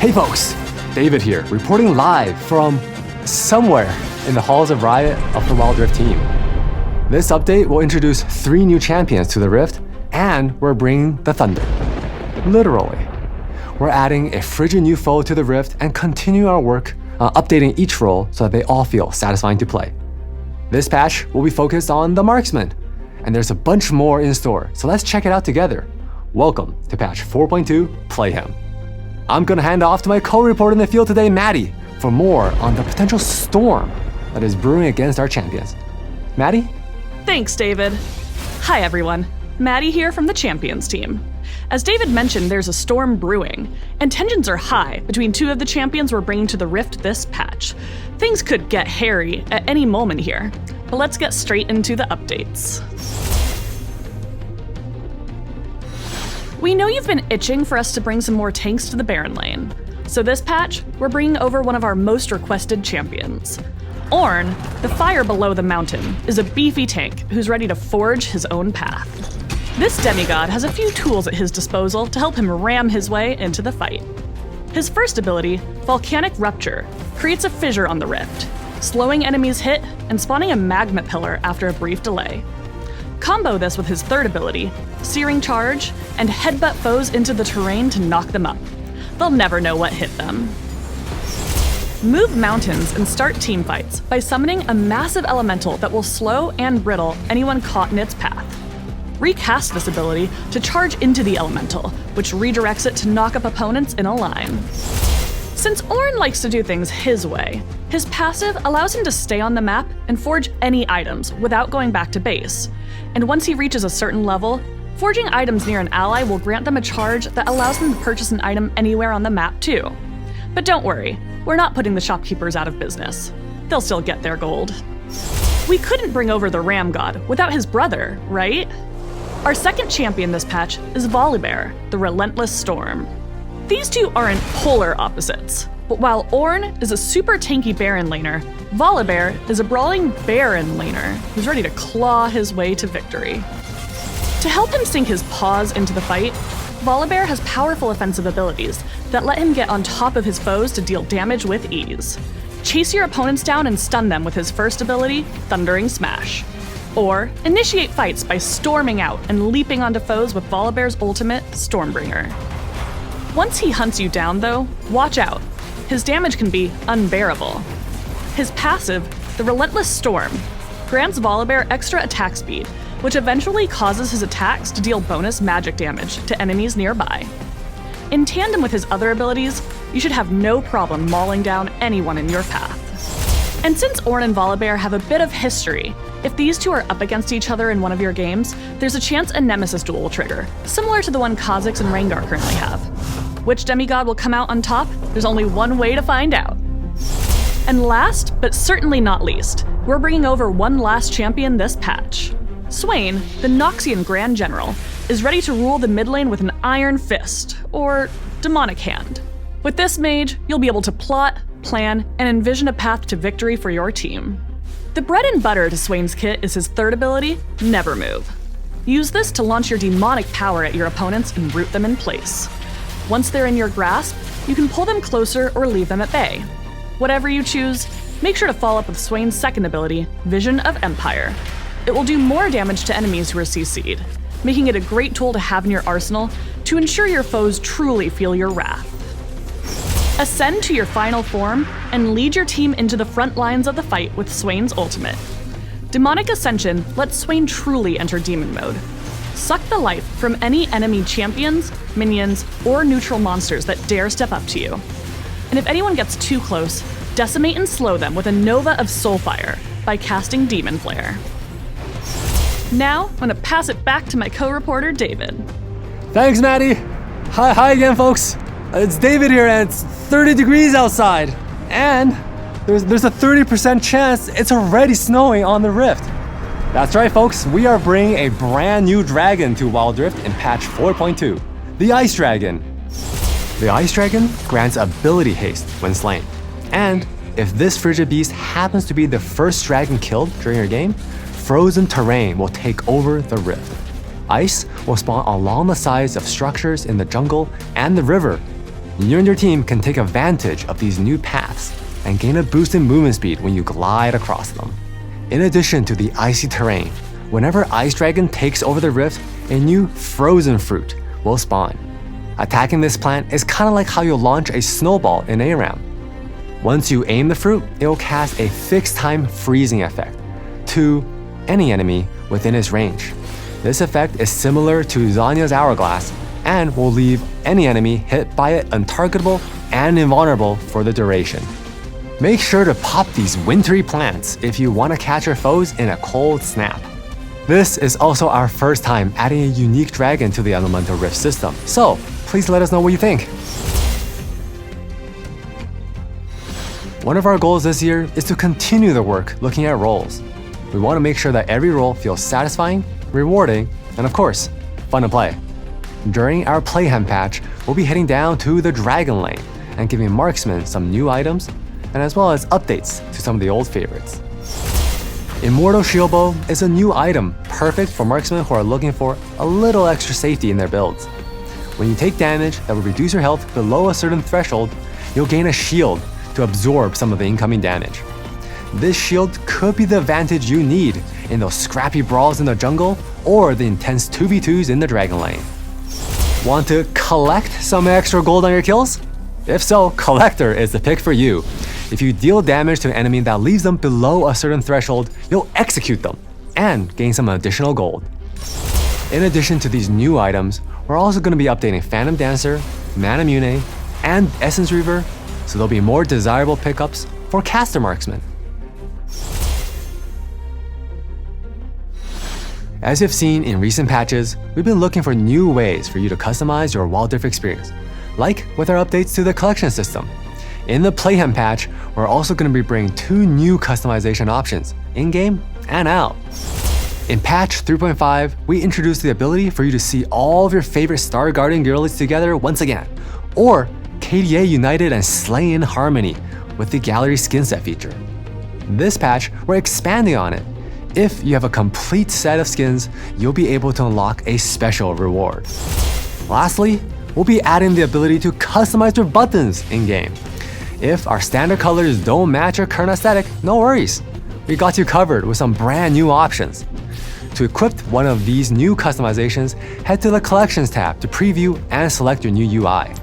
Hey folks, David here, reporting live from somewhere in the halls of Riot of the Wild Rift team. This update will introduce 3 new champions to the Rift, and we're bringing the Thunder. Literally. We're adding a frigid new foe to the Rift and continue our work updating each role so that they all feel satisfying to play. This patch will be focused on the Marksman, and there's a bunch more in store, so let's check it out together. Welcome to patch 4.2 Playhem. I'm gonna hand off to my co-reporter in the field today, Maddy, for more on the potential storm that is brewing against our champions. Maddy? Thanks, David. Hi, everyone. Maddy here from the Champions team. As David mentioned, there's a storm brewing, and tensions are high between 2 of the champions we're bringing to the Rift this patch. Things could get hairy at any moment here, but let's get straight into the updates. We know you've been itching for us to bring some more tanks to the Baron lane, so this patch, we're bringing over one of our most requested champions. Ornn, the fire below the mountain, is a beefy tank who's ready to forge his own path. This demigod has a few tools at his disposal to help him ram his way into the fight. His first ability, Volcanic Rupture, creates a fissure on the rift, slowing enemies' hit and spawning a magma pillar after a brief delay. Combo this with his third ability, Searing Charge, and headbutt foes into the terrain to knock them up. They'll never know what hit them. Move mountains and start teamfights by summoning a massive elemental that will slow and brittle anyone caught in its path. Recast this ability to charge into the elemental, which redirects it to knock up opponents in a line. Since Ornn likes to do things his way, his passive allows him to stay on the map and forge any items without going back to base. And once he reaches a certain level, forging items near an ally will grant them a charge that allows them to purchase an item anywhere on the map too. But don't worry, we're not putting the shopkeepers out of business. They'll still get their gold. We couldn't bring over the Ram God without his brother, right? Our second champion this patch is Volibear, the Relentless Storm. These two are in polar opposites, but while Ornn is a super tanky Baron laner, Volibear is a brawling Baron laner who's ready to claw his way to victory. To help him sink his paws into the fight, Volibear has powerful offensive abilities that let him get on top of his foes to deal damage with ease. Chase your opponents down and stun them with his first ability, Thundering Smash. Or initiate fights by storming out and leaping onto foes with Volibear's ultimate, Stormbringer. Once he hunts you down though, watch out. His damage can be unbearable. His passive, the Relentless Storm, grants Volibear extra attack speed, which eventually causes his attacks to deal bonus magic damage to enemies nearby. In tandem with his other abilities, you should have no problem mauling down anyone in your path. And since Ornn and Volibear have a bit of history, if these two are up against each other in one of your games, there's a chance a Nemesis duel will trigger, similar to the one Kha'Zix and Rengar currently have. Which demigod will come out on top? There's only one way to find out. And last, but certainly not least, we're bringing over one last champion this patch. Swain, the Noxian Grand General, is ready to rule the mid lane with an iron fist, or demonic hand. With this mage, you'll be able to plot, plan, and envision a path to victory for your team. The bread and butter to Swain's kit is his third ability, Never Move. Use this to launch your demonic power at your opponents and root them in place. Once they're in your grasp, you can pull them closer or leave them at bay. Whatever you choose, make sure to follow up with Swain's second ability, Vision of Empire. It will do more damage to enemies who are CC'd, making it a great tool to have in your arsenal to ensure your foes truly feel your wrath. Ascend to your final form and lead your team into the front lines of the fight with Swain's ultimate. Demonic Ascension lets Swain truly enter demon mode. Suck the life from any enemy champions, minions, or neutral monsters that dare step up to you. And if anyone gets too close, decimate and slow them with a Nova of Soulfire by casting Demon Flare. Now, I'm gonna pass it back to my co-reporter, David. Thanks, Maddy. Hi again, folks. It's David here, and it's 30 degrees outside. And there's a 30% chance it's already snowing on the Rift. That's right, folks. We are bringing a brand new dragon to Wild Rift in patch 4.2, the Ice Dragon. The Ice Dragon grants ability haste when slain. And if this frigid beast happens to be the first dragon killed during your game, frozen terrain will take over the Rift. Ice will spawn along the sides of structures in the jungle and the river. You and your team can take advantage of these new paths and gain a boost in movement speed when you glide across them. In addition to the icy terrain, whenever Ice Dragon takes over the rift, a new frozen fruit will spawn. Attacking this plant is kind of like how you launch a snowball in a round. Once you aim the fruit, it will cast a fixed time freezing effect to any enemy within its range. This effect is similar to Zanya's Hourglass and will leave any enemy hit by it untargetable and invulnerable for the duration. Make sure to pop these wintry plants if you want to catch your foes in a cold snap. This is also our first time adding a unique dragon to the Elemental Rift system, so please let us know what you think. One of our goals this year is to continue the work looking at roles. We want to make sure that every role feels satisfying, rewarding, and of course, fun to play. During our Playhem patch, we'll be heading down to the Dragon Lane and giving marksmen some new items, and as well as updates to some of the old favorites. Immortal Shieldbow is a new item perfect for marksmen who are looking for a little extra safety in their builds. When you take damage that will reduce your health below a certain threshold, you'll gain a shield to absorb some of the incoming damage. This shield could be the advantage you need in those scrappy brawls in the jungle or the intense 2v2s in the Dragon Lane. Want to collect some extra gold on your kills? If so, Collector is the pick for you. If you deal damage to an enemy that leaves them below a certain threshold, you'll execute them and gain some additional gold. In addition to these new items, we're also going to be updating Phantom Dancer, Manamune, and Essence Reaver, so there'll be more desirable pickups for caster marksmen. As you've seen in recent patches, we've been looking for new ways for you to customize your Wild Rift experience, like with our updates to the collection system. In the Playhem patch, we're also going to be bringing 2 new customization options, in-game and out. In patch 3.5, we introduced the ability for you to see all of your favorite Star Guardian girlies together once again, or KDA united and slay in harmony with the gallery skin set feature. This patch, we're expanding on it. If you have a complete set of skins, you'll be able to unlock a special reward. Lastly, we'll be adding the ability to customize your buttons in-game. If our standard colors don't match your current aesthetic, no worries. We got you covered with some brand new options. To equip one of these new customizations, head to the Collections tab to preview and select your new UI.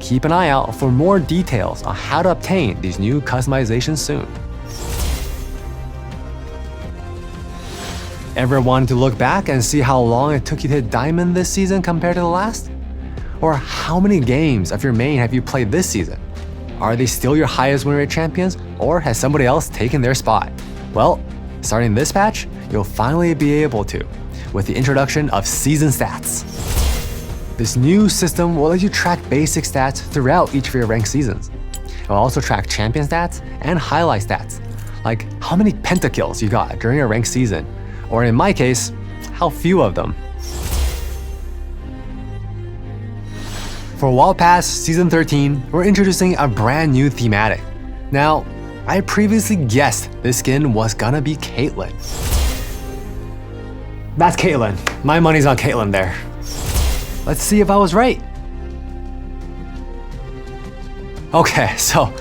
Keep an eye out for more details on how to obtain these new customizations soon. Ever wanted to look back and see how long it took you to hit Diamond this season compared to the last? Or how many games of your main have you played this season? Are they still your highest win rate champions, or has somebody else taken their spot? Well, starting this patch, you'll finally be able to, with the introduction of Season Stats. This new system will let you track basic stats throughout each of your ranked seasons. It will also track champion stats and highlight stats, like how many pentakills you got during a ranked season, or in my case, how few of them. For Wild Pass Season 13, we're introducing a brand new thematic. Now, I previously guessed this skin was gonna be Caitlyn. That's Caitlyn. My money's on Caitlyn there. Let's see if I was right. Okay, so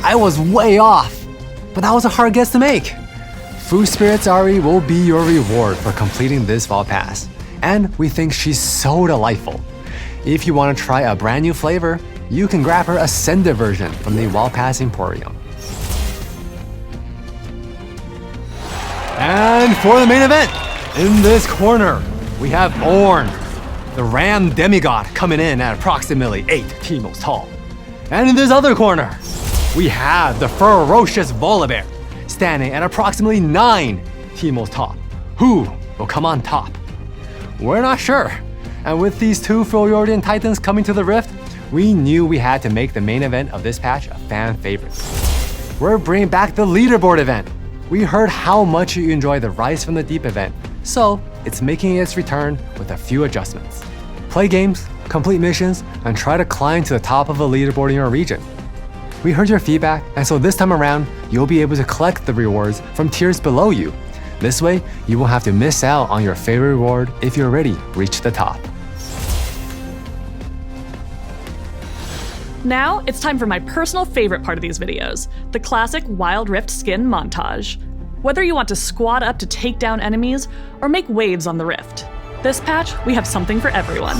I was way off, but that was a hard guess to make. Food Spirits Ari will be your reward for completing this Vault Pass, and we think she's so delightful. If you want to try a brand new flavor, you can grab her Ascended version from the Wild Pass Emporium. And for the main event, in this corner, we have Ornn, the Ram Demigod, coming in at approximately 8 Teemos tall. And in this other corner, we have the ferocious Volibear, standing at approximately 9 Teemos tall. Who will come on top? We're not sure. And with these 2 Freljordian Titans coming to the Rift, we knew we had to make the main event of this patch a fan favorite. We're bringing back the leaderboard event. We heard how much you enjoy the Rise from the Deep event, so it's making its return with a few adjustments. Play games, complete missions, and try to climb to the top of a leaderboard in your region. We heard your feedback, and so this time around, you'll be able to collect the rewards from tiers below you. This way, you won't have to miss out on your favorite reward if you already reached the top. Now, it's time for my personal favorite part of these videos, the classic Wild Rift skin montage. Whether you want to squat up to take down enemies or make waves on the rift, this patch, we have something for everyone.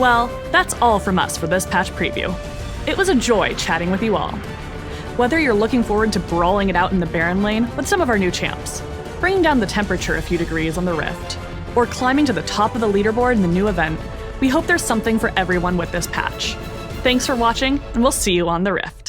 Well, that's all from us for this patch preview. It was a joy chatting with you all. Whether you're looking forward to brawling it out in the Barren Lane with some of our new champs, bringing down the temperature a few degrees on the Rift, or climbing to the top of the leaderboard in the new event, we hope there's something for everyone with this patch. Thanks for watching, and we'll see you on the Rift.